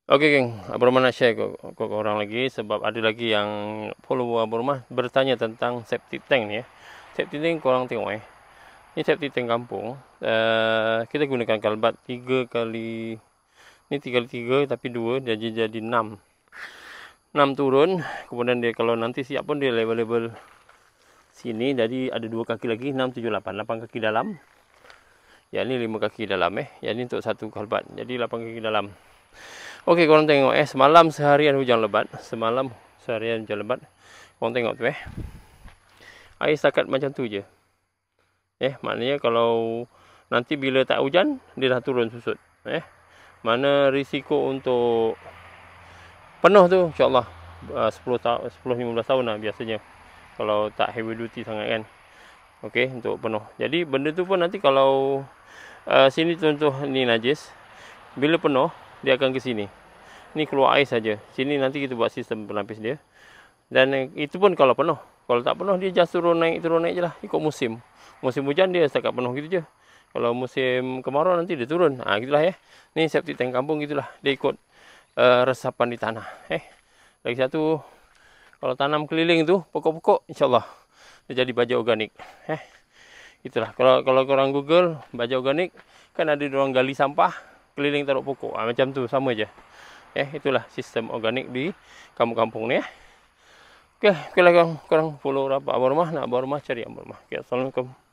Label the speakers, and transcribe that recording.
Speaker 1: Oke geng, Abang Rahman nak share ke korang lagi sebab ada lagi yang follower Abang Rahman bertanya tentang septic tank ni ya. Septic tank korang tengok Ni septic tank kampung. Kita gunakan kalbat 3 kali ni 3 kali 3 tapi 2 jadi 6. 6 turun, kemudian dia kalau nanti siap pun dia level-level sini, jadi ada 2 kaki lagi 6 7 8 kaki dalam. Ya ni 5 kaki dalam Ya ni untuk satu kalbat. Jadi 8 kaki dalam. Okey, korang tengok semalam seharian hujan lebat. Korang tengok tu air setakat macam tu je. Maknanya kalau nanti bila tak hujan, dia dah turun susut. Mana risiko untuk penuh tu insya-Allah 10-15 tahun lah biasanya. Kalau tak heavy duty sangat kan. Okey, untuk penuh. Jadi benda tu pun nanti kalau sini contoh ni najis, bila penuh dia akan ke sini. Ni keluar air saja. Sini nanti kita buat sistem penapis dia. Dan itu pun kalau penuh. Kalau tak penuh dia just turun naik je lah. Ikut musim. Musim hujan dia setakat penuh gitu je. Kalau musim kemarau nanti dia turun. Gitulah Ni septic tank kampung gitulah. Dia ikut resapan di tanah. Lagi satu, kalau tanam keliling tu pokok-pokok, insya-Allah dia jadi baja organik. Itulah. Kalau korang Google baja organik, kan ada orang gali sampah keliling taruh pokok. Macam tu sama je. Itulah sistem organik di kampung-kampung ni Okey lah korang follow Abang Rahman, nak Abang Rahman cari Abang Rahman. Assalamualaikum.